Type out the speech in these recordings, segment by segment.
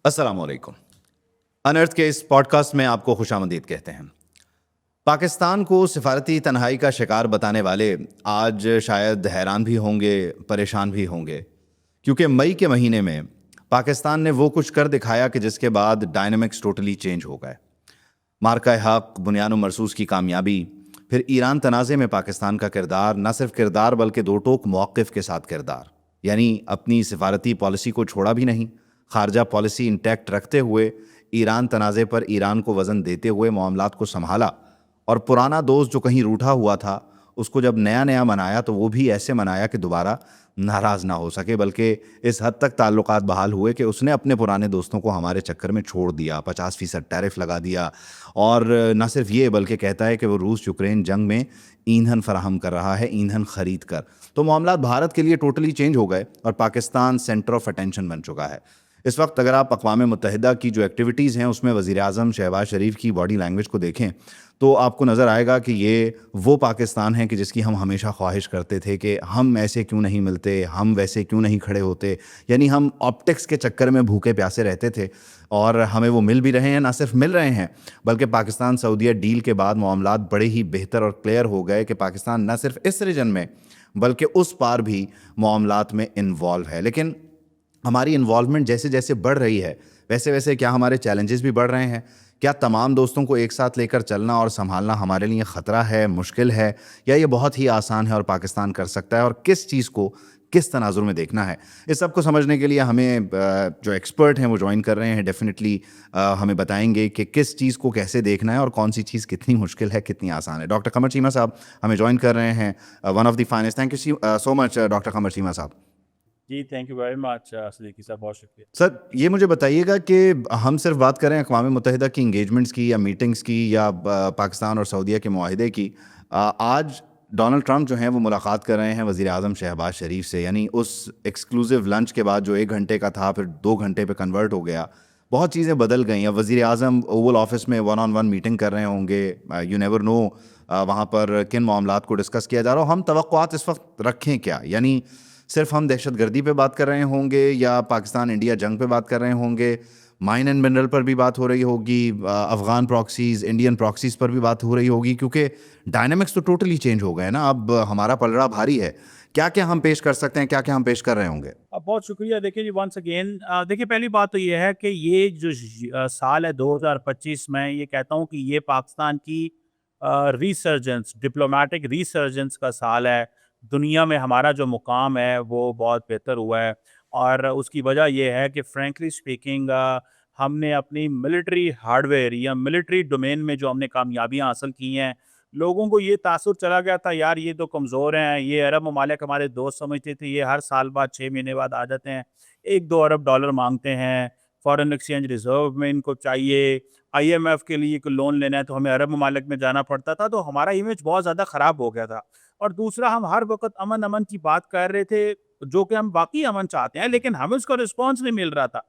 अस्सलाम वालेकुम। अनर्थ के इस पॉडकास्ट में आपको खुशामदीद कहते हैं। पाकिस्तान को सिफारती तन्हाई का शिकार बताने वाले आज शायद हैरान भी होंगे, परेशान भी होंगे, क्योंकि मई के महीने में पाकिस्तान ने वो कुछ कर दिखाया कि जिसके बाद डायनामिक्स टोटली चेंज हो गए। मार्का हक, बुनियान मरसूस की कामयाबी, फिर ईरान तनाज़े में पाकिस्तान का किरदार, न सिर्फ किरदार बल्कि दो टोक मौक़िफ़ के साथ किरदार, यानी अपनी सिफारती पॉलिसी को छोड़ा भी नहीं, खारजा पॉलिसी इंटैक्ट रखते हुए ईरान तनाज़े पर ईरान को वज़न देते हुए मामलात को संभाला। और पुराना दोस्त जो कहीं रूठा हुआ था, उसको जब नया नया मनाया तो वो भी ऐसे मनाया कि दोबारा नाराज़ ना हो सके, बल्कि इस हद तक ताल्लुकात बहाल हुए कि उसने अपने पुराने दोस्तों को हमारे चक्कर में छोड़ दिया, 50% टैरिफ लगा दिया। और न सिर्फ ये बल्कि कहता है कि वो रूस यूक्रेन जंग में ईंधन फराहम कर रहा है, ईंधन खरीद कर। तो मामलात भारत के लिए टोटली चेंज हो गए और पाकिस्तान सेंटर ऑफ अटेंशन बन चुका है। इस वक्त अगर आप अक़वाम मुत्तहिदा की जो एक्टिविटीज़ हैं उसमें वज़ीर आज़म शहबाज शरीफ की बॉडी लैंग्वेज को देखें तो आपको नज़र आएगा कि ये वो पाकिस्तान है कि जिसकी हम हमेशा ख्वाहिश करते थे कि हम ऐसे क्यों नहीं मिलते, हम वैसे क्यों नहीं खड़े होते। यानी हम ऑप्टिक्स के चक्कर में भूखे प्यासे रहते थे और हमें वो मिल भी रहे हैं, ना सिर्फ मिल रहे हैं बल्कि पाकिस्तान सऊदीया डील के बाद मामलात बड़े ही बेहतर और क्लियर हो गए कि पाकिस्तान न सिर्फ इस रीजन में बल्कि उस पार भी मामलात में इन्वॉल्व है। लेकिन हमारी इन्वॉल्वमेंट जैसे जैसे बढ़ रही है वैसे वैसे क्या हमारे चैलेंजेस भी बढ़ रहे हैं? क्या तमाम दोस्तों को एक साथ लेकर चलना और संभालना हमारे लिए ख़तरा है, मुश्किल है, या ये बहुत ही आसान है और पाकिस्तान कर सकता है? और किस चीज़ को किस तनाजुर में देखना है, इस सब को समझने के लिए हमें जो एक्सपर्ट हैं वो ज्वाइन कर रहे हैं। डेफिनेटली हमें बताएंगे कि किस चीज़ को कैसे देखना है और कौन सी चीज़ कितनी मुश्किल है, कितनी आसान है। डॉक्टर कमर चीमा साहब हमें ज्वाइन कर रहे हैं, one of the finest. Thank you so much doctor Qamar Cheema साहब। जी, thank you very much Siddiqui साहब, बहुत शुक्रिया। सर, ये मुझे बताइएगा कि हम सिर्फ बात करें अक़वाम मुत्तहिदा की इंगेजमेंट्स की या मीटिंग्स की या पाकिस्तान और सऊदीया के मुआहिदे की, आज डोनाल्ड ट्रंप जो हैं वो मुलाकात कर रहे हैं वज़ीर आज़म शहबाज शरीफ से, यानी उस एक्सक्लूसिव लंच के बाद जो 1 घंटे का था फिर 2 घंटे पे कन्वर्ट हो गया। बहुत चीज़ें बदल गई। अब वज़ीर आज़म ओवल ऑफिस में वन ऑन वन मीटिंग कर रहे होंगे। यू नेवर नो वहाँ पर किन मामलात को डिस्कस किया जा रहा हो। हम तवक्कुआत इस वक्त रखें क्या? यानी सिर्फ हम दहशतगर्दी पे बात कर रहे होंगे या पाकिस्तान इंडिया जंग पे बात कर रहे होंगे, माइन एंड मिनरल पर भी बात हो रही होगी, अफ़गान प्रॉक्सीज़, इंडियन प्रॉक्सीज़ पर भी बात हो रही होगी, क्योंकि डायनामिक्स तो टोटली चेंज हो गए ना। अब हमारा पलड़ा भारी है। क्या-क्या हम पेश कर सकते हैं, क्या-क्या हम पेश कर रहे होंगे? बहुत शुक्रिया। देखिए जी, वंस अगेन देखिए, पहली बात तो ये है कि ये जो साल है 2025, मैं ये कहता हूँ कि ये पाकिस्तान की रिसर्जेंस, डिप्लोमेटिक रिसर्जेंस का साल है। दुनिया में हमारा जो मुकाम है वो बहुत बेहतर हुआ है और उसकी वजह ये है कि फ्रैंकली स्पीकिंग हमने अपनी मिलिट्री हार्डवेयर या मिलिट्री डोमेन में जो हमने कामयाबियाँ हासिल की हैं, लोगों को ये तासुर चला गया था, यार ये तो कमज़ोर हैं, ये अरब ममालिक हमारे दोस्त समझते थे, ये हर साल बाद 6 महीने बाद आ जाते हैं, 1-2 अरब डॉलर मांगते हैं, फॉरेन एक्सचेंज रिजर्व में इनको चाहिए, आईएमएफ के लिए कोई लोन लेना है तो हमें अरब ममालिक में जाना पड़ता था, तो हमारा इमेज बहुत ज़्यादा ख़राब हो गया था। और दूसरा, हम हर वक्त अमन अमन की बात कर रहे थे, जो कि हम वाकई अमन चाहते हैं, लेकिन हमें उसका रिस्पॉन्स नहीं मिल रहा था।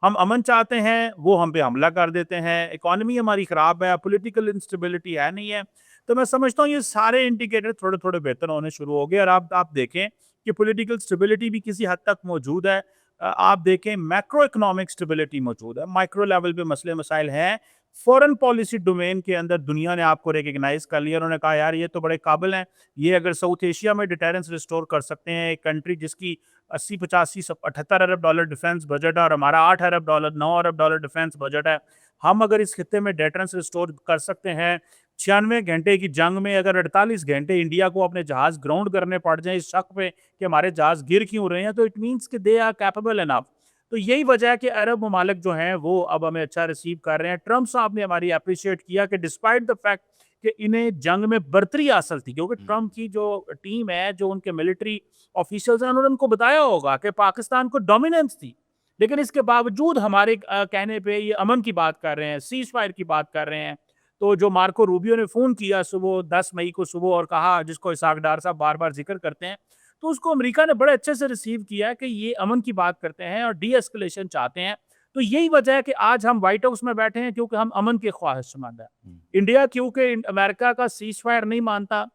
हम अमन चाहते हैं, वो हम पे हमला कर देते हैं, इकॉनमी हमारी ख़राब है, पॉलिटिकल इंस्टेबिलिटी है नहीं है। तो मैं समझता हूँ ये सारे इंडिकेटर थोड़े-थोड़े बेहतर होने शुरू हो गए और आप देखें कि पॉलिटिकल स्टेबिलिटी भी किसी हद तक मौजूद है। आप देखें, मैक्रो इकोनॉमिक स्टेबिलिटी मौजूद है, माइक्रो लेवल पे मसले मसाइल हैं। फॉरेन पॉलिसी डोमेन के अंदर दुनिया ने आपको रिकॉग्नाइज कर लिया, उन्होंने कहा यार ये तो बड़े काबिल हैं, ये अगर साउथ एशिया में डिटेरेंस रिस्टोर कर सकते हैं, एक कंट्री जिसकी 80, 85, 78 अरब डॉलर डिफेंस बजट है और हमारा 8 अरब डॉलर, 9 अरब डॉलर डिफेंस बजट है, हम अगर इस खित्ते में डिटेरेंस रिस्टोर कर सकते हैं, 96 घंटे की जंग में अगर 48 घंटे इंडिया को अपने जहाज ग्राउंड करने पड़ जाएं इस शक पे कि हमारे जहाज गिर क्यों रहे हैं, तो इट मीन्स कि दे आर कैपेबल एनफ। तो यही वजह है कि अरब ममालिक जो हैं वो अब हमें अच्छा रिसीव कर रहे हैं। ट्रंप साहब ने हमारी अप्रिशिएट किया कि डिस्पाइट द फैक्ट कि इन्हें जंग में बर्तरी हासिल थी, क्योंकि ट्रंप की जो टीम है, जो उनके मिलिट्री ऑफिशियल्स हैं, उन्होंने उनको बताया होगा कि पाकिस्तान को डोमिनेंस थी, लेकिन इसके बावजूद हमारे कहने पे ये अमन की बात कर रहे हैं, सीज फायर की बात कर रहे हैं। तो जो मार्को रूबियो ने फ़ोन किया सुबह 10 मई को सुबह और कहा, जिसको इसहाक डार साहब बार-बार ज़िक्र करते हैं, तो उसको अमेरिका ने बड़े अच्छे से रिसीव किया कि ये अमन की बात करते हैं और डी एस्केलेशन चाहते हैं। तो यही वजह है कि आज हम व्हाइट हाउस में बैठे हैं, क्योंकि हम अमन के ख्वाहिशमंद हैं। इंडिया क्योंकि अमेरिका का सीज़ फायर नहीं मानता,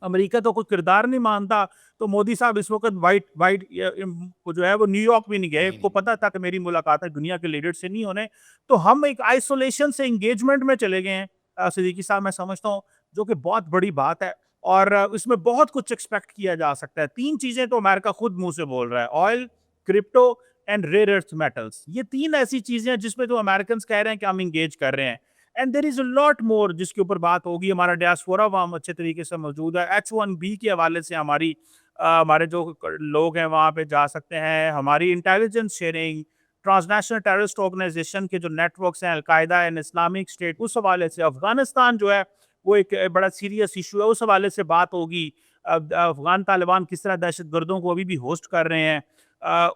अमेरिका तो कोई किरदार नहीं मानता, तो मोदी साहब इस वक्त वाइट वाइट वो जो है वो न्यूयॉर्क भी नहीं गए, को पता था कि मेरी मुलाकात है दुनिया के लीडर से नहीं होने। तो हम एक आइसोलेशन से एंगेजमेंट में चले गए हैं सिद्दीकी साहब, मैं समझता हूँ, जो कि बहुत बड़ी बात है। और इसमें बहुत कुछ एक्सपेक्ट किया जा सकता है। 3 चीज़ें तो अमेरिका खुद मुँह से बोल रहा है, oil, crypto and rare earth metals. ये 3 ऐसी चीज़ें हैं जिसमें तो अमेरिकन्स कह रहे हैं कि हम एंगेज कर रहे हैं। And there is a lot more जिसके ऊपर बात होगी। हमारा डियास्पोरा वहाँ अच्छे तरीके से मौजूद है। H1B के हवाले से हमारे जो लोग हैं वहाँ पे जा सकते हैं। हमारी intelligence sharing, transnational terrorist organization के जो नेटवर्क्स हैं, अल-कायदा एंड इस्लामिक स्टेट, उस हवाले से अफ़गानिस्तान जो है वो एक बड़ा सीरियस इशू है, उस हवाले से बात होगी। अफ़गान तालिबान किस तरह दहशतगर्दों को अभी भी होस्ट कर रहे हैं,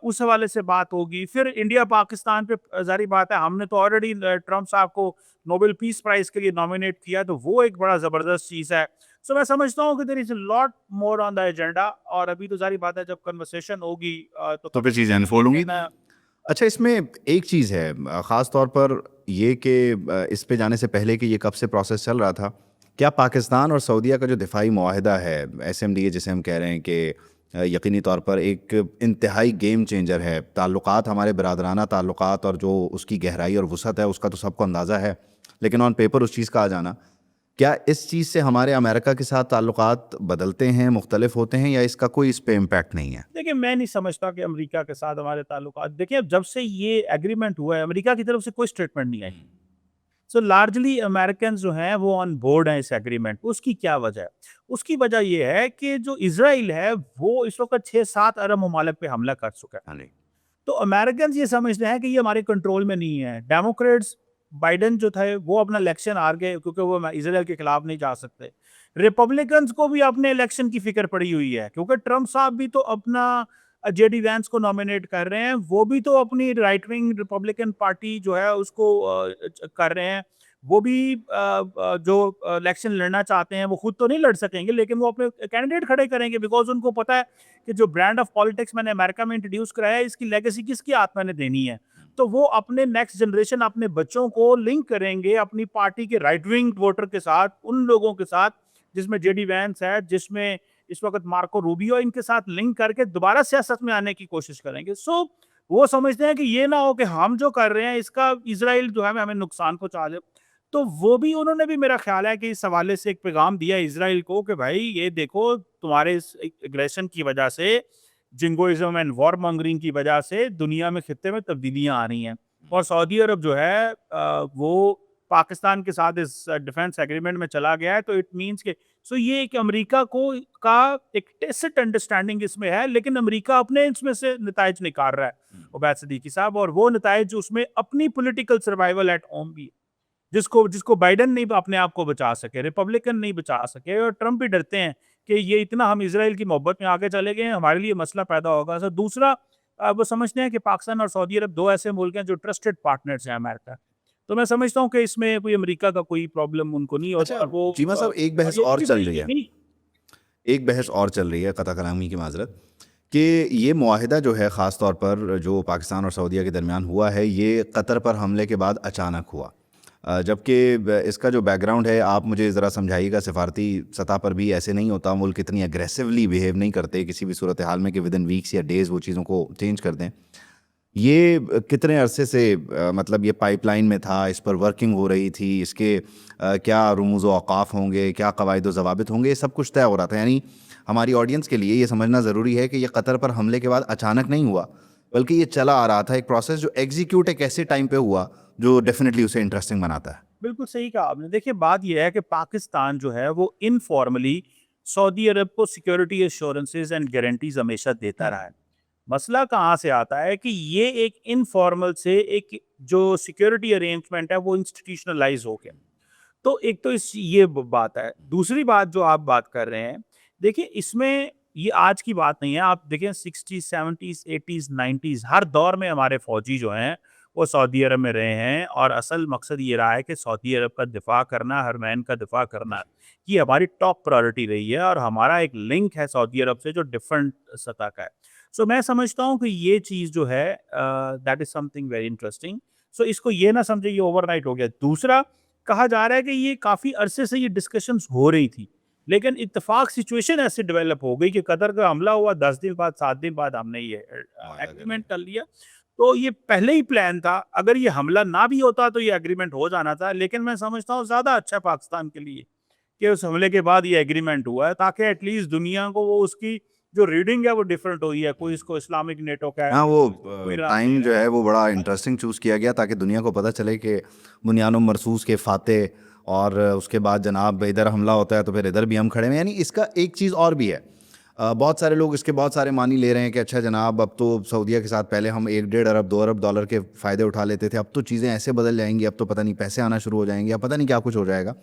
उस हवाले से बात होगी। फिर इंडिया पाकिस्तान पे ज़ाहिर बात है, हमने तो ऑलरेडी ट्रंप साहब को नोबेल पीस प्राइज़ के लिए नॉमिनेट किया, तो वो एक बड़ा ज़बरदस्त चीज़ है। सो मैं समझता हूँ कि there is a lot more on the agenda, और अभी तो ज़ाहिर बात है जब कन्वर्सेशन होगी तो तो फिर चीज़ें अनफोल्ड होंगी। मैं अच्छा, इसमें एक चीज़ है ख़ास तौर पर ये कि इस पे जाने से पहले कि ये कब से प्रोसेस चल रहा था, क्या पाकिस्तान और सऊदीया का जो दिफ़ाई मुआहिदा है, एसएमडीए जिसे हम कह रहे हैं कि यकीनी तौर पर एक इंतहाई गेम चेंजर है। ताल्लुकात, हमारे बिरादराना ताल्लुकात और जो उसकी गहराई और वसअत है उसका तो सबको अंदाज़ा है, लेकिन ऑन पेपर उस चीज़ का आ जाना, क्या इस चीज़ से हमारे अमेरिका के साथ ताल्लुकात बदलते हैं, मुख्तलिफ होते हैं, या इसका कोई इस पे इम्पैक्ट नहीं है? देखिए, मैं नहीं समझता कि अमेरिका के साथ हमारे ताल्लुकात, देखिए अब जब से ये एग्रीमेंट हुआ है, अमेरिका की तरफ से कोई स्टेटमेंट नहीं आई। सो लार्जली अमेरिकन जो हैं वो ऑन बोर्ड हैं इस एग्रीमेंट। उसकी क्या वजह है? उसकी वजह ये है कि जो इज़राइल है वो इस वक़्त 6-7 अरब ममालिक पे हमला कर चुका है। हाँ जी। तो अमेरिकन ये समझते हैं कि ये हमारे कंट्रोल में नहीं है। डेमोक्रेट्स, बाइडेन जो थे वो अपना इलेक्शन हार गए क्योंकि वो इज़राइल के खिलाफ नहीं जा सकते। रिपब्लिकन्स को भी अपने इलेक्शन की फ़िक्र पड़ी हुई है क्योंकि ट्रम्प साहब भी तो अपना जेडी वैंस को नॉमिनेट कर रहे हैं। वो भी तो अपनी राइट विंग रिपब्लिकन पार्टी जो है उसको कर रहे हैं। वो भी जो इलेक्शन लड़ना चाहते हैं वो खुद तो नहीं लड़ सकेंगे, लेकिन वो अपने कैंडिडेट खड़े करेंगे बिकॉज़ उनको पता है कि जो ब्रांड ऑफ पॉलिटिक्स मैंने अमेरिका में इंट्रोड्यूस कराया है, इसकी लेगेसी किसकी हाथ मैंने देनी है। तो वो अपने नेक्स्ट जनरेशन, अपने बच्चों को लिंक करेंगे अपनी पार्टी के राइट विंग वोटर के साथ, उन लोगों के साथ जिसमें जेडी वैंस है, जिसमें इस वक्त मार्को रूबियो, इनके साथ लिंक करके दोबारा सियासत में आने की कोशिश करेंगे। सो वो समझते हैं कि ये ना हो कि हम जो कर रहे हैं इसका इजराइल जो है हमें नुकसान पहुंचा दे। तो वो भी, उन्होंने भी, मेरा ख्याल है कि इस हवाले से एक पैगाम दिया इजराइल को कि भाई ये देखो, तुम्हारे इस एग्रेशन की वजह से, जिंगोइज्म एंड वॉर मॉन्गरिंग की वजह से दुनिया में, खित्ते में तब्दीलियां आ रही हैं। और सऊदी अरब जो है वो पाकिस्तान के साथ इस डिफेंस एग्रीमेंट में चला गया है, तो इट मींस के, सो ये एक अमेरिका को का एक टेसिट अंडरस्टैंडिंग इसमें है, लेकिन अमेरिका अपने इसमें से नताइज निकाल रहा है उबैद सिद्दीकी साहब, और वो नताइज उसमें अपनी पॉलिटिकल सर्वाइवल एट होम भी है, जिसको जिसको बाइडेन नहीं अपने आप को बचा सके, रिपब्लिकन नहीं बचा सके, और ट्रम्प भी डरते हैं कि ये इतना हम इसराइल की मोहब्बत में आगे चले गए हैं, हमारे लिए मसला पैदा होगा। सर दूसरा, वो समझते हैं कि पाकिस्तान और सऊदी अरब 2 ऐसे मुल्क हैं जो ट्रस्टेड पार्टनर्स हैं अमेरिका। तो मैं समझता हूँ कि इसमें कोई अमेरिका का कोई प्रॉब्लम उनको नहीं होता, अच्छा, और वो चीमा साहब, एक और बहस ये और भी चल रही है। एक बहस और चल रही है, कता कलामी की माजरत, कि ये मुआहिदा जो है ख़ास तौर पर जो पाकिस्तान और सऊदीया के दरमियान हुआ है, ये कतर पर हमले के बाद अचानक हुआ। जबकि इसका जो बैकग्राउंड है, आप मुझे ज़रा समझाइएगा। सिफारती सतह पर भी ऐसे नहीं होता, मुल्क इतनी एग्रेसिवली बिहेव नहीं करते किसी भी सूरत हाल में कि विद इन वीक्स या डेज़ वो चीज़ों को चेंज कर दें। ये कितने अरसे से मतलब ये पाइपलाइन में था, इस पर वर्किंग हो रही थी, इसके क्या रुमूज़ व औक़ाफ़ होंगे, क्या कवायद व ज़वाबित होंगे, ये सब कुछ तय हो रहा था। यानी हमारी ऑडियंस के लिए ये समझना ज़रूरी है कि ये कतर पर हमले के बाद अचानक नहीं हुआ, बल्कि ये चला आ रहा था एक प्रोसेस जो एग्जीक्यूट एक ऐसे टाइम पे हुआ जो डेफिनेटली उसे इंटरेस्टिंग बनाता है। बिल्कुल सही कहा आपने। देखिए, बात ये है कि पाकिस्तान जो है वो इनफॉर्मली सऊदी अरब को सिक्योरिटी एश्योरेंसेस एंड गारंटीज हमेशा देता रहा है। मसला कहाँ से आता है कि ये एक इनफॉर्मल से एक जो सिक्योरिटी अरेंजमेंट है वो इंस्टीट्यूशनलाइज हो गया। तो एक तो इस ये बात है। दूसरी बात जो आप बात कर रहे हैं, देखिए इसमें ये आज की बात नहीं है। आप देखें 60s, 70s, 80s, 90s, हर दौर में हमारे फौजी जो हैं वो सऊदी अरब में रहे हैं, और असल मकसद ये रहा है कि सऊदी अरब का दिफा करना, हरमैन का दिफा करना, ये हमारी टॉप प्रायोरिटी रही है, और हमारा एक लिंक है सऊदी अरब से जो डिफरेंट सतह का है। सो मैं समझता हूँ कि ये चीज़ जो है that is something very interesting. So इसको ये ना समझे ये ओवरनाइट हो गया। दूसरा, कहा जा रहा है कि ये काफ़ी अरसे से ये डिस्कशंस हो रही थी लेकिन इत्तेफाक सिचुएशन ऐसे डेवलप हो गई कि कतर का हमला हुआ, 10 दिन बाद 7 दिन बाद हमने ये माया कर एग्रीमेंट लिया। कर लिया। तो ये पहले ही प्लान था, अगर ये हमला ना भी होता तो ये एग्रीमेंट हो जाना था, लेकिन मैं समझता हूँ ज़्यादा अच्छा है पाकिस्तान के लिए कि उस हमले के बाद ये एग्रीमेंट हुआ है, ताकि एटलीस्ट दुनिया को वो उसकी जो रीडिंग है वो डिफरेंट हुई है। कोई इसको इस्लामिक नेटो कह हाँ, रहा है, वो कोई इसको कोई नाम दे टाइम जो रहा है वो बड़ा है। इंटरेस्टिंग चूज़ किया गया ताकि दुनिया को पता चले कि बुनियानो मरसूस के फाते और उसके बाद जनाब इधर हमला होता है तो फिर इधर भी हम खड़े हैं। यानी इसका एक चीज़ और भी है, बहुत सारे लोग इसके बहुत सारे मानी ले रहे हैं कि अच्छा जनाब अब तो सऊदीया के साथ पहले हम 1-1.5 अरब 2 अरब डॉलर के फ़ायदे उठा लेते थे, अब तो चीज़ें ऐसे बदल जाएंगी, अब तो पता नहीं पैसे आना शुरू हो जाएंगे या पता नहीं क्या कुछ हो जाएगा।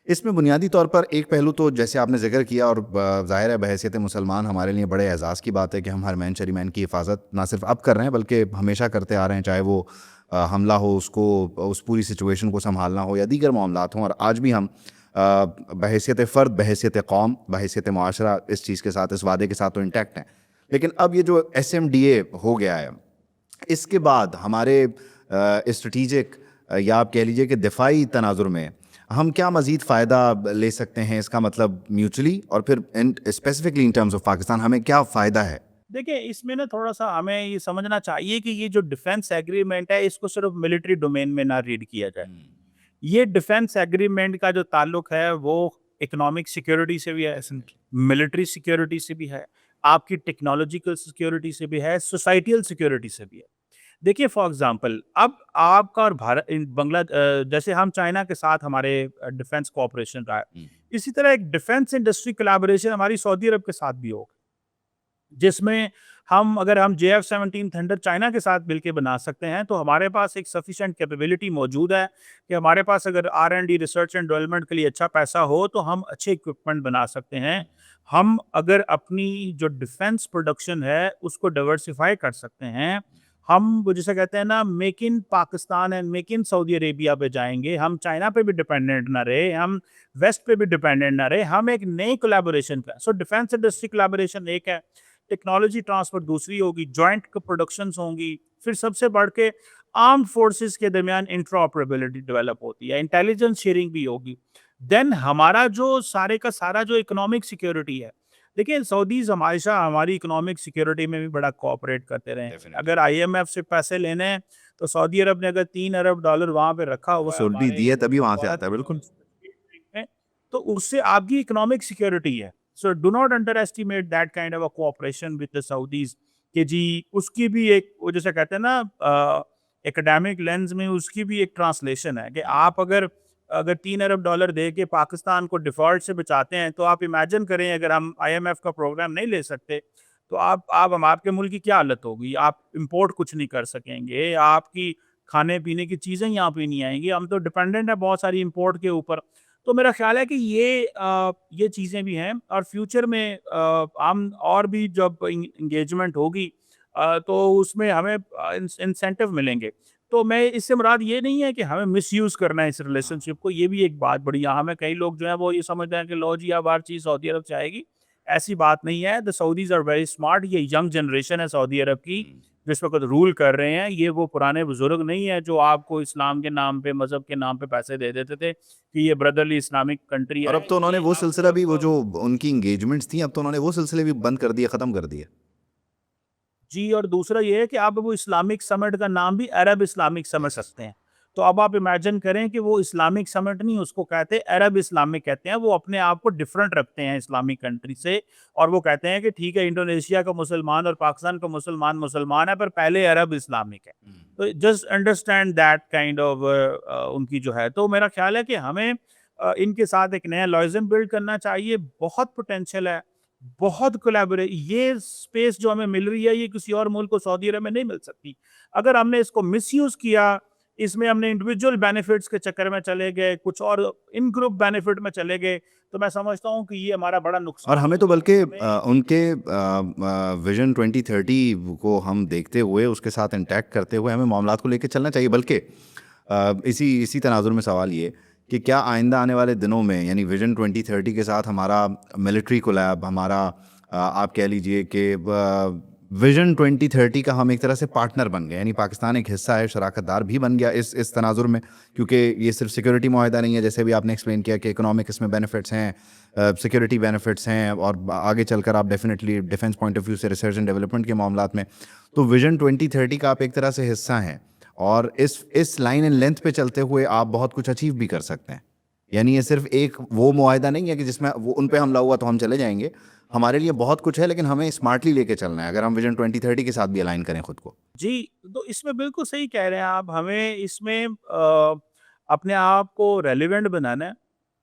इसमें बुनियादी तौर पर एक पहलू तो जैसे आपने जिक्र किया और ज़ाहिर है बहैसियत मुसलमान हमारे लिए बड़े एज़ाज़ की बात है कि हम हरमैन शरीमैन की हिफाजत ना सिर्फ अब कर रहे हैं बल्कि हमेशा करते आ रहे हैं, चाहे वो हमला हो, उसको उस पूरी सिचुएशन को संभालना हो या दीगर मामलात हों। और आज भी हम बहैसियत फ़र्द, बहैसियत कौम, बहैसियत माशरा इस चीज़ के साथ, इस वादे के साथ तो इंटैक्ट हैं। लेकिन अब ये जो SMDA हो गया है, इसके बाद हमारे स्ट्रेटिजिक या आप कह लीजिए कि दिफाई तनाजुर में हम क्या मज़ीद फ़ायदा ले सकते हैं, इसका मतलब म्यूचुअली और फिर specifically in terms of Pakistan हमें क्या फ़ायदा है? देखिए, इसमें ना थोड़ा-सा हमें ये समझना चाहिए कि ये जो डिफेंस एग्रीमेंट है, इसको सिर्फ मिलिट्री डोमेन में ना रीड किया जाए। ये डिफेंस एग्रीमेंट का जो ताल्लुक है वो इकोनॉमिक सिक्योरिटी से भी है, मिलिट्री सिक्योरिटी से भी है, आपकी टेक्नोलॉजिकल सिक्योरिटी से भी है, सोसाइटियल सिक्योरिटी से भी है। देखिए फॉर एग्जांपल, अब आपका और भारत जैसे हम चाइना के साथ हमारे डिफेंस कोऑपरेशन रहा है, इसी तरह एक डिफेंस इंडस्ट्री कोलैबोरेशन हमारी सऊदी अरब के साथ भी होगा, जिसमें अगर हम JF-17 थंडर चाइना के साथ मिलके बना सकते हैं, तो हमारे पास एक सफिशिएंट कैपेबिलिटी मौजूद है कि हमारे पास अगर R&D रिसर्च एंड डेवलपमेंट के लिए अच्छा पैसा हो, तो हम अच्छे इक्विपमेंट बना सकते हैं। हम अगर अपनी जो डिफेंस प्रोडक्शन है, उसको डाइवर्सिफ़ाई कर सकते हैं। हम वो जिसे कहते हैं ना, make in Pakistan and make in Saudi Arabia पे जाएँगे। हम चाइना पे भी डिपेंडेंट ना रहे, हम वेस्ट पे भी डिपेंडेंट ना रहे, हम एक नई कोलैबोरेशन पे सो डिफेंस इंडस्ट्री कोलैबोरेशन एक है, टेक्नोलॉजी ट्रांसफर दूसरी होगी, जॉइंट प्रोडक्शंस होंगी, फिर सबसे बढ़ के आर्म्ड फोर्सेस के दरमियान इंटरऑपरेबिलिटी डेवलप होती है, इंटेलिजेंस शेयरिंग भी होगी। देन हमारा जो सारे का सारा जो इकोनॉमिक सिक्योरिटी है, देखिए सऊदीज हमेशा हमारी इकोनॉमिक सिक्योरिटी में भी बड़ा कोऑपरेट करते रहे हैं। डेफिनेटली। अगर IMF से पैसे लेने हैं, तो सऊदी अरब ने अगर 3 अरब डॉलर वहाँ पे रखा वो हुआ है सुरभि हमारे दी है तभी वहाँ से भारत आता है, बिल्कुल। में, तो उससे आपकी इकोनॉमिक सिक्योरिटी है। So do not under estimate that kind of a cooperation with the Saudis कि जी उसकी भी एक वो जैसे कहते हैं ना एकेडमिक लेंस में उसकी भी एक ट्रांसलेशन है कि आप अगर अगर 3 अरब डॉलर दे के पाकिस्तान को डिफॉल्ट से बचाते हैं, तो आप इमेजिन करें अगर हम IMF का प्रोग्राम नहीं ले सकते, तो आप हम आपके मुल्क की क्या हालत होगी। आप इंपोर्ट कुछ नहीं कर सकेंगे, आपकी खाने पीने की चीज़ें यहाँ पे नहीं आएंगी, हम तो डिपेंडेंट है बहुत सारी इंपोर्ट के ऊपर। तो मेरा ख्याल है कि ये चीज़ें भी हैं और फ्यूचर में हम और भी जब इंगेजमेंट होगी, तो उसमें हमें इंसेंटिव मिलेंगे। तो मैं इससे मुराद ये नहीं है कि हमें मिसयूज़ करना है इस रिलेशनशिप को, ये भी एक बात बड़ी यहाँ में कई लोग जो हैं वो ये समझते हैं कि लो जी अब हर चीज़ सऊदी अरब से आएगी। ऐसी बात नहीं है। The Saudis are very smart. ये यंग जनरेशन है सऊदी अरब की, जो इस वक़्त रूल कर रहे हैं। ये वो पुराने बुज़ुर्ग नहीं है जो आपको इस्लाम के नाम पे, मज़हब के नाम पे पैसे दे देते थे कि ये ब्रदरली इस्लामिक कंट्री और है। अब तो उन्होंने ये वो अब सिलसिला भी, वो सिर्फ़ जो उनकी एंगेजमेंट्स थी, अब तो उन्होंने वो सिलसिले भी बंद कर दिए, ख़त्म कर दिए। जी, और दूसरा ये है कि आप वो इस्लामिक समिट का नाम भी अरब इस्लामिक समझ सकते हैं। तो अब आप इमेजिन करें कि वो इस्लामिक समिट नहीं उसको कहते, अरब इस्लामिक कहते हैं। वो अपने आप को डिफरेंट रखते हैं इस्लामिक कंट्री से और वो कहते हैं कि ठीक है, इंडोनेशिया का मुसलमान और पाकिस्तान का मुसलमान मुसलमान है, पर पहले अरब इस्लामिक है। तो just understand that kind of उनकी जो है। तो मेरा ख्याल है कि हमें इनके साथ एक नया लॉयज़्म बिल्ड करना चाहिए। बहुत पोटेंशियल है, बहुत कोलैबोरे ये स्पेस जो हमें मिल रही है, ये किसी और मुल्क को सऊदी अरब में नहीं मिल सकती। अगर हमने इसको मिसयूज़ किया, इसमें हमने इंडिविजुअल बेनिफिट्स के चक्कर में चले गए, कुछ और इन ग्रुप बेनिफिट में चले गए, तो मैं समझता हूँ कि ये हमारा बड़ा और नुकसान हमें तो होगा। बल्कि हमें उनके विजन 2030 को हम देखते हुए, उसके साथ इंटैक्ट करते हुए हमें मामलात को लेके चलना चाहिए। बल्कि इसी इसी तनाजुर में सवाल ये कि क्या आइंदा आने वाले दिनों में, यानी विजन 2030 के साथ हमारा मिलिट्री कोलैब, हमारा आप कह लीजिए कि विजन 2030 का हम एक तरह से पार्टनर बन गए, यानी पाकिस्तान एक हिस्सा है, शराकतदार भी बन गया इस तनाजुर में, क्योंकि ये सिर्फ सिक्योरिटी माहिदा नहीं है, जैसे भी आपने एक्सप्लेन किया कि इकोनॉमिक इसमें बेनिफिट्स हैं, सिक्योरिटी बेनिफिट्स हैं, और आगे चलकर आप definitely defence point of view से रिसर्च एंड डेवलपमेंट के मामलात में, तो विजन 2030 का आप एक तरह से हिस्सा हैं, और इस लाइन एंड लेंथ पे चलते हुए आप बहुत कुछ अचीव भी कर सकते हैं। यानी ये सिर्फ एक वो मुआहदा नहीं है कि जिसमें वो उन पे हमला हुआ तो हम चले जाएंगे। हमारे लिए बहुत कुछ है, लेकिन हमें स्मार्टली लेके चलना है अगर हम विजन 2030 के साथ भी अलाइन करें खुद को। जी, तो इसमें बिल्कुल सही कह रहे हैं आप। हमें इसमें अपने आप को रेलेवेंट बनाना है,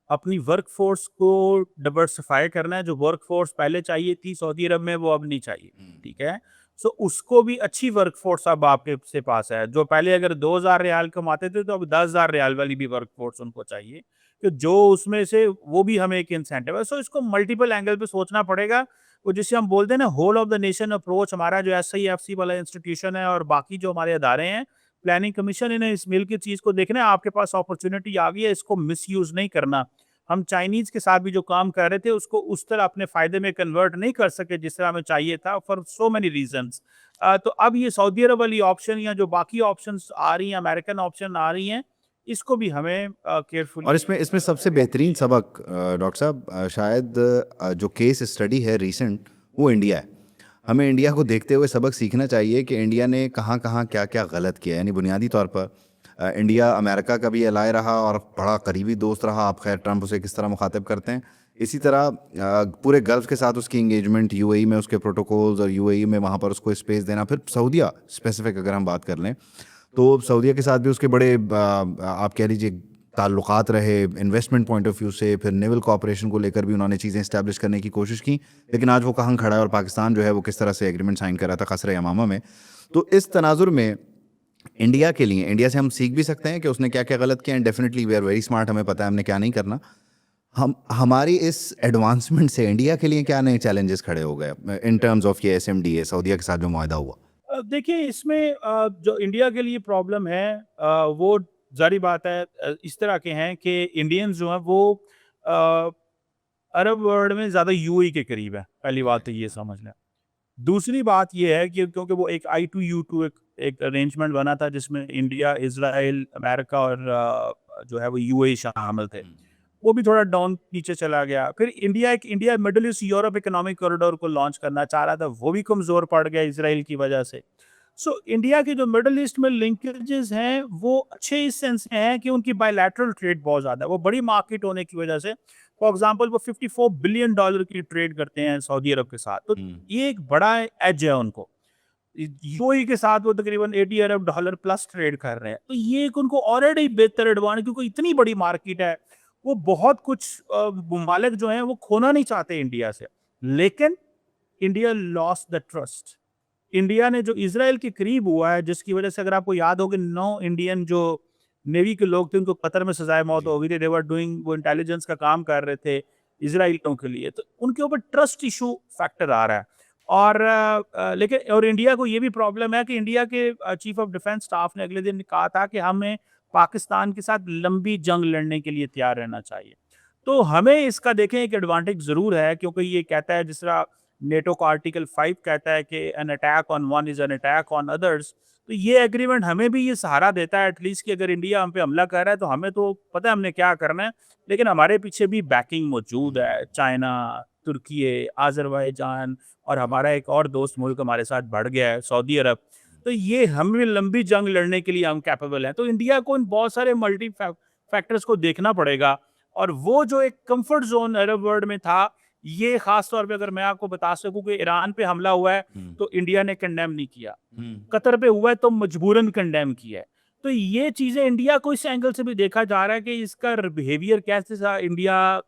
अपनी वर्कफ़ोर्स को डाइवर्सिफ़ाई करना है। जो वर्कफ़ोर्स पहले चाहिए थी सऊदी अरब में, वो अब नहीं चाहिए, ठीक है? सो उसको भी अच्छी वर्कफ़ोर्स अब आपके से पास है। जो पहले अगर 2000 रियाल कमाते थे, तो अब 10,000 रियाल वाली भी वर्कफ़ोर्स उनको चाहिए। तो जो उसमें से वो भी हमें एक इंसेंटिव है। सो इसको मल्टीपल एंगल पे सोचना पड़ेगा। वो जिसे हम बोलते हैं ना whole of the nation approach, हमारा जो एसआईएफसी वाला इंस्टीट्यूशन है और बाकी जो हमारे अदारे हैं, प्लानिंग कमीशन, इन्हें इस मिल की चीज़ को देखना है। आपके पास अपॉर्चुनिटी आ गई है, इसको मिसयूज़ नहीं करना। हम चाइनीज़ के साथ भी जो काम कर रहे थे, उसको उस तरह अपने फ़ायदे में कन्वर्ट नहीं कर सके जिस तरह हमें चाहिए था, फॉर सो मेनी रीज़न्स। तो अब ये सऊदी अरब वाली ऑप्शन या जो बाकी ऑप्शंस आ रही हैं, अमेरिकन ऑप्शन आ रही हैं, इसको भी हमें केयरफुली। और इसमें इसमें सबसे बेहतरीन सबक डॉक्टर साहब, शायद जो केस स्टडी है रीसेंट, वो इंडिया है। हमें इंडिया को देखते हुए सबक सीखना चाहिए कि इंडिया ने कहाँ कहाँ क्या क्या गलत किया। यानी बुनियादी तौर पर इंडिया अमेरिका का भी एलाय रहा और बड़ा करीबी दोस्त रहा। आप खैर ट्रंप उसे किस तरह मुखातिब करते हैं, इसी तरह पूरे गल्फ के साथ उसकी इंगेजमेंट, यूएई में उसके प्रोटोकॉल्स, और यूएई में वहाँ पर उसको स्पेस देना। फिर सऊदीया स्पेसिफिक अगर हम बात कर लें, तो सऊदीया के साथ भी उसके बड़े आप कह लीजिए ताल्लुकात रहे इन्वेस्टमेंट पॉइंट ऑफ व्यू से। फिर नेवल कॉपरेशन को लेकर भी उन्होंने चीज़ें इस्टेब्लिश करने की कोशिश की, लेकिन आज वो कहाँ खड़ा है और पाकिस्तान जो है वो किस तरह से एग्रीमेंट साइन कर रहा था कसर यमामा में। तो इस तनाजुर में इंडिया के लिए, इंडिया से हम सीख भी सकते हैं कि उसने क्या क्या गलत किया, and definitely we are very smart, हमें पता है हमने क्या नहीं करना। हमारी इस एडवांसमेंट से इंडिया के लिए क्या नए चैलेंजेस खड़े हो गए इन टर्म्स ऑफ ये एसएमडीए, सऊदीया के साथ जो मुआहदा हुआ? देखिए इसमें जो इंडिया के लिए प्रॉब्लम है, वो ज़ाहिर बात है इस तरह के हैं कि इंडियंस जो हैं वो अ, अरब वर्ल्ड में ज़्यादा यूएई के करीब है। पहली बात तो ये समझ लें। दूसरी बात ये है कि क्योंकि वो एक I2U2 एक अरेंजमेंट बना था जिसमें इंडिया, इज़राइल, अमेरिका और जो है वो यूएई शामिल थे। वो भी थोड़ा डाउन नीचे चला गया। फिर India middle east Europe economic corridor को लॉन्च करना चाह रहा था, वो भी कमज़ोर पड़ गया इज़राइल की वजह से। सो इंडिया के जो मिडल ईस्ट में लिंकेजेस हैं, वो अच्छे इस सेंस में हैं कि उनकी बायलैटरल ट्रेड बहुत ज़्यादा है। वो बड़ी मार्केट होने की वजह से, फॉर एग्ज़ाम्पल वो $54 बिलियन की ट्रेड करते हैं सऊदी अरब के साथ। तो ये एक बड़ा एज है उनको। यूएई के साथ वो तकरीबन $80 अरब प्लस ट्रेड कर रहे हैं। तो ये एक उनको ऑलरेडी बेहतर एडवांटेज, क्योंकि इतनी बड़ी मार्केट है। वो बहुत कुछ ममालिक जो हैं वो खोना नहीं चाहते इंडिया से। लेकिन India lost the trust. India ने जो इज़राइल के करीब हुआ है, जिसकी वजह से अगर आपको याद हो कि 9 इंडियन जो नेवी के लोग थे, उनको कतर में सजाए मौत हो गई थी। दे वर डूइंग, वो इंटेलिजेंस का काम कर रहे थे इज़राइलियों के लिए। तो उनके ऊपर ट्रस्ट इशू फैक्टर आ रहा है। और लेकिन और इंडिया को ये भी प्रॉब्लम है कि इंडिया के चीफ ऑफ डिफेंस स्टाफ ने अगले दिन कहा था कि हमें पाकिस्तान के साथ लंबी जंग लड़ने के लिए तैयार रहना चाहिए। तो हमें इसका देखें एक एडवांटेज ज़रूर है, क्योंकि ये कहता है, जिस तरह नेटो का आर्टिकल 5 कहता है कि an attack on one is an attack on others. तो ये एग्रीमेंट हमें भी ये सहारा देता है एटलीस्ट कि अगर इंडिया हम पे हमला कर रहा है तो हमें तो पता है हमने क्या करना है, लेकिन हमारे पीछे भी बैकिंग मौजूद है। चाइना, तुर्की, आज़रबाईजान और हमारा एक और दोस्त मुल्क हमारे साथ बढ़ गया है, सऊदी अरब। तो ये हमें लंबी जंग लड़ने के लिए हम कैपेबल हैं। तो इंडिया को इन बहुत सारे मल्टी फैक्टर्स को देखना पड़ेगा। और वो जो एक कंफर्ट जोन अरब वर्ल्ड में था, ये खास तौर पे अगर मैं आपको बता सकूं कि ईरान पे हमला हुआ है तो इंडिया ने कंडेम नहीं किया, कतर पे हुआ है तो मजबूरन कंडेम किया है। तो ये चीजें इंडिया को इस एंगल से भी देखा जा रहा है कि इसका बिहेवियर कैसे था। इंडिया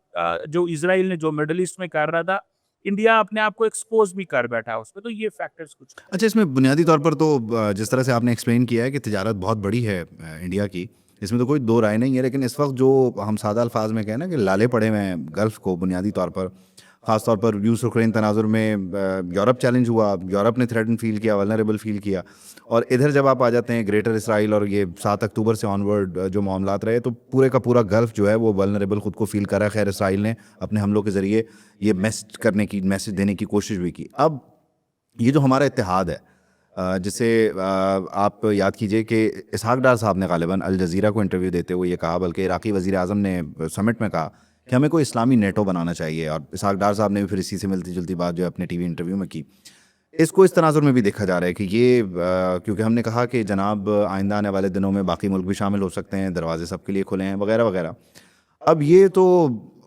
जो इजराइल ने जो मिडल ईस्ट में कर रहा था, इंडिया अपने आप को एक्सपोज भी कर बैठा है उसमें। तो ये फैक्टर्स कुछ। अच्छा, इसमें बुनियादी तौर पर तो जिस तरह से आपने एक्सप्लेन किया है कि तिजारत बहुत बड़ी है इंडिया की, इसमें तो कोई दो राय नहीं है। लेकिन इस वक्त जो हम सादा अल्फाज में कहें ना कि लाले पड़े हुए हैं गल्फ़ को, बुनियादी तौर पर ख़ास तौर पर रूस यूक्रेन तनाजुर में यूरोप चैलेंज हुआ, यूरोप ने थ्रेटन फील किया, वल्नरेबल फील किया। और इधर जब आप आ जाते हैं ग्रेटर इसराइल और ये 7 अक्टूबर से ऑनवर्ड जो मामलात रहे, तो पूरे का पूरा गल्फ़ जो है वो वल्नरेबल ख़ुद को फील कर रहा है। खैर इसराइल ने अपने हमलों के ज़रिए ये मैसेज देने की कोशिश भी की। अब ये जो हमारा इत्तेहाद है, जिसे आप याद कीजिए कि इसहाक डार साहब ने गालिबन अल जज़ीरा को इंटरव्यू देते हुए ये कहा, बल्कि इराक़ी वज़ीर आज़म ने समिट में कहा कि हमें कोई इस्लामी नेटो बनाना चाहिए, और इसहाक डार साहब ने भी फिर इसी से मिलती जुलती बात जो है अपने टीवी इंटरव्यू में की। इसको इस तनाजुर में भी देखा जा रहा है कि ये क्योंकि हमने कहा कि जनाब आइंदा आने वाले दिनों में बाकी मुल्क भी शामिल हो सकते हैं, दरवाजे सबके लिए खुले हैं वगैरह वगैरह। अब ये तो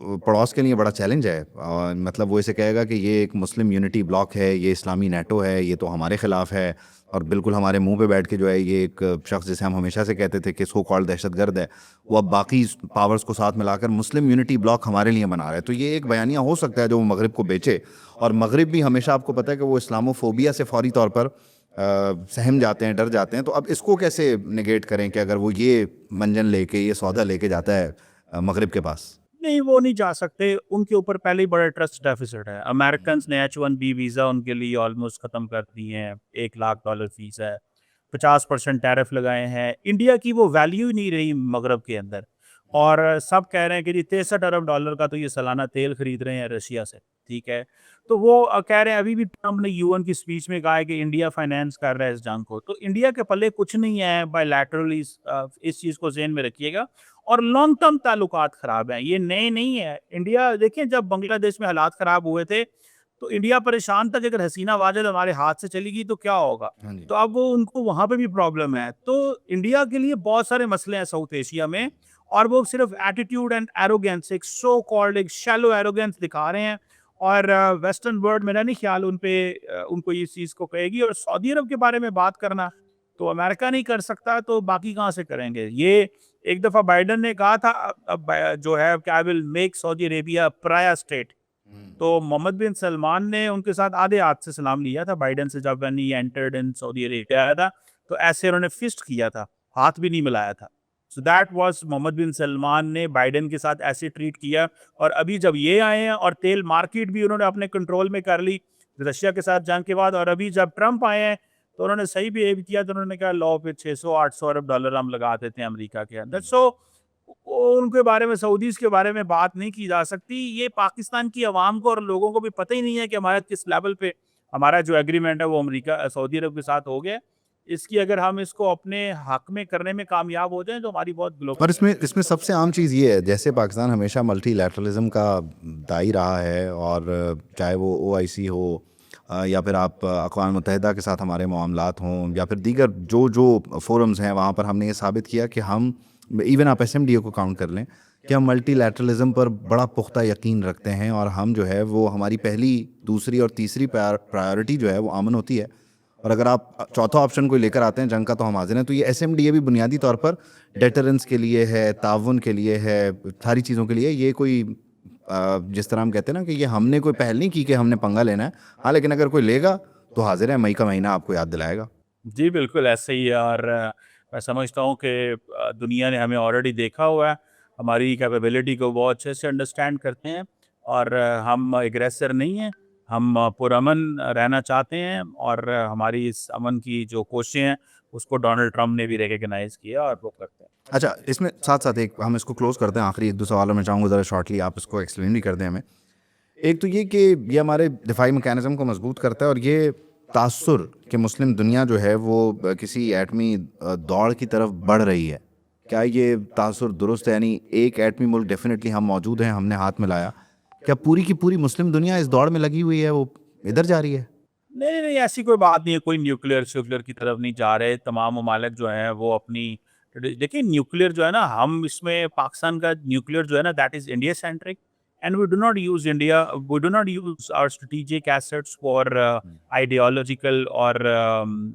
पड़ोस के लिए बड़ा चैलेंज है, और मतलब वो इसे कहेगा कि ये एक मुस्लिम यूनिटी ब्लॉक है, ये इस्लामी नेटो है, ये तो हमारे ख़िलाफ़ है, और बिल्कुल हमारे मुंह पे बैठ के जो है ये एक शख्स जिसे हम हमेशा से कहते थे कि सो कॉल्ड दहशतगर्द है, वो अब बाकी पावर्स को साथ मिलाकर मुस्लिम यूनिटी ब्लॉक हमारे लिए बना रहा है। तो ये एक बयानिया हो सकता है जो वो मगरिब को बेचे, और मगरिब भी हमेशा आपको पता है कि वो इस्लामोफोबिया से फौरी तौर पर सहम जाते हैं, डर जाते हैं। तो अब इसको कैसे नेगेट करें कि अगर वो ये मंजन लेके, ये सौदा लेके जाता है मगरिब के पास? नहीं, वो नहीं जा सकते, उनके ऊपर पहले ही बड़ा ट्रस्ट डेफिसिट है। अमेरिकन ने H1B वीज़ा उनके लिए ऑलमोस्ट ख़त्म कर दिए हैं, $1 लाख फ़ीस है, 50% टैरिफ लगाए हैं। इंडिया की वो वैल्यू ही नहीं रही मगरब के अंदर, और सब कह रहे हैं कि जी $63 अरब का तो ये सालाना तेल खरीद रहे हैं रशिया से, ठीक है। तो वो कह रहे हैं, अभी भी ट्रम्प ने यूएन की स्पीच में कहा है कि इंडिया फाइनेंस कर रहा है इस जंग को। तो इंडिया के पल्ले कुछ नहीं है बायलैटरली, इस चीज़ को ज़हन में रखिएगा। और लॉन्ग टर्म ताल्लुकात ख़राब हैं, ये नए नहीं है। इंडिया देखिए, जब बांग्लादेश में हालात ख़राब हुए थे, तो इंडिया परेशान था कि अगर हसीना वाजिद हमारे हाथ से चली गई तो क्या होगा? हाँ जी। तो अब वो उनको वहाँ पे भी प्रॉब्लम है। तो इंडिया के लिए बहुत सारे मसले हैं साउथ एशिया में, और वो सिर्फ एटीट्यूड एंड एरोगेंस, एक सो कॉल्ड एक शैलो एरोगेंस दिखा रहे हैं, और वेस्टर्न वर्ल्ड मेरा नहीं ख्याल उन पे उनको इस चीज़ को कहेगी। और सऊदी अरब के बारे में बात करना तो अमेरिका नहीं कर सकता, तो बाकी कहाँ से करेंगे? ये एक दफ़ा बाइडेन ने कहा था, अब जो है कि I will make Saudi Arabia पराया स्टेट। तो मोहम्मद बिन सलमान ने उनके साथ आधे हाथ से सलाम लिया था बाइडेन से, जब when he entered in Saudi Arabia आया था, तो ऐसे उन्होंने फिस्ट किया था, हाथ भी नहीं मिलाया था। सो दैट वाज मोहम्मद बिन सलमान ने बाइडेन के साथ ऐसे ट्रीट किया। और अभी जब ये आए हैं, और तेल मार्केट भी उन्होंने अपने कंट्रोल में कर ली रशिया के साथ जंग के बाद, और अभी जब ट्रंप आए हैं तो उन्होंने सही बिहेव किया, तो उन्होंने कहा लो फिर 600-800 अरब डॉलर हम लगा देते हैं अमेरिका के अंदर। सो उनके बारे में, सऊदीज़ के बारे में बात नहीं की जा सकती। ये पाकिस्तान की अवाम को और लोगों को भी पता ही नहीं है कि हमारा किस लेवल पे हमारा जो एग्रीमेंट है वो अमेरिका सऊदी अरब के साथ हो गया। इसकी अगर हम इसको अपने हक में करने में कामयाब हो जाएँ तो हमारी बहुत और ग्लोबल इसमें सबसे आम चीज़ ये है, जैसे पाकिस्तान हमेशा मल्टीलैटरलिज्म का दाई रहा है, और चाहे वो ओआईसी हो, या फिर आप अक़वाम मुत्तहिदा के साथ हमारे मामलात हों, या फिर दीगर जो जो फोरम्स हैं, वहाँ पर हमने ये साबित किया कि हम, इवन आप एसएमडीए को काउंट कर लें, कि हम मल्टीलैटरलिज्म पर बड़ा पुख्ता यकीन रखते हैं, और हम जो है वो हमारी पहली, दूसरी और तीसरी प्रायोरिटी जो है वो अमन होती है। और अगर आप चौथा ऑप्शन कोई लेकर आते हैं जंग का, तो हम हाजिर हैं। तो ये एसएमडीए भी बुनियादी तौर पर डेटरेंस के लिए है, ताउन के लिए है, सारी चीज़ों के लिए। ये कोई जिस तरह हम कहते हैं ना कि ये हमने कोई पहल नहीं की कि हमने पंगा लेना है। हाँ, लेकिन अगर कोई लेगा तो हाजिर है, मई का महीना आपको याद दिलाएगा। जी, बिल्कुल ऐसे ही है। और मैं समझता हूँ कि दुनिया ने हमें ऑलरेडी देखा हुआ है, हमारी कैपेबिलिटी को बहुत अच्छे से अंडरस्टैंड करते हैं, और हम एग्रेसर नहीं हैं, हम पुरअमन रहना चाहते हैं, और हमारी इस अमन की जो कोशिशें हैं उसको डोनाल्ड ट्रंप ने भी रिकग्नाइज़ किया, और वो करते हैं। अच्छा, इसमें साथ साथ एक हम इसको क्लोज करते हैं, आखिरी एक दो सवालों में चाहूँगा ज़रा शॉर्टली आप इसको एक्सप्लेन भी कर दें हमें। एक तो ये कि ये हमारे दिफाई मैकेनिज़्म को मजबूत करता है, और ये तासुर कि मुस्लिम दुनिया जो है वो किसी एटमी दौड़ की तरफ बढ़ रही है, क्या ये तासुर दुरुस्त है? यानी एक एटमी मुल्क डेफिनेटली हम मौजूद हैं, हमने हाथ मिलाया, क्या पूरी की पूरी मुस्लिम दुनिया इस दौड़ में लगी हुई है, वो इधर जा रही है? नहीं, नहीं, नहीं, ऐसी कोई बात नहीं है, कोई न्यूक्लियर की तरफ नहीं जा रहे। तमाम ममालिक जो हैं वो अपनी, देखिए न्यूक्लियर जो है ना, हम इसमें पाकिस्तान का न्यूक्लियर जो है ना, that is India centric, and we do not use our strategic assets for ideological और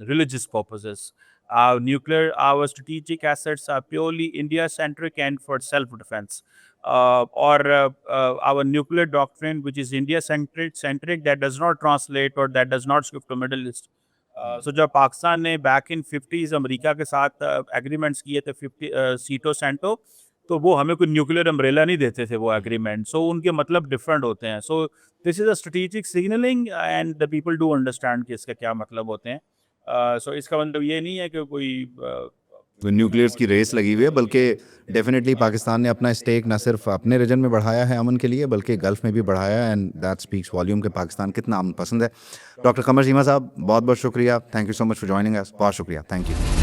religious purposes. Our strategic assets are purely India centric and for self defense. Our nuclear doctrine, which is India centric, that does not translate or that does not shift to Middle East. So जब पाकिस्तान ने back in 50s America के साथ agreements किए थे, 50 सीटो CentOS, तो वो हमें कोई न्यूक्लियर अम्ब्रेला नहीं देते थे वो एग्रीमेंट। सो उनके मतलब डिफरेंट होते हैं। So this is a strategic signalling, and the people do understand कि इसका क्या मतलब होते हैं। सो इसका मतलब ये नहीं है कि कोई न्यूक्लियर्स की रेस लगी हुई है, बल्कि डेफिनेटली पाकिस्तान ने अपना स्टेक न सिर्फ अपने रीजन में बढ़ाया है अमन के लिए, बल्कि गल्फ में भी बढ़ाया है, एंड दैट स्पीक्स वॉल्यूम कि पाकिस्तान कितना अमन पसंद है। डॉक्टर कमर चीमा साहब, बहुत बहुत शुक्रिया, thank you so much for joining us, बहुत शुक्रिया, थैंक यू।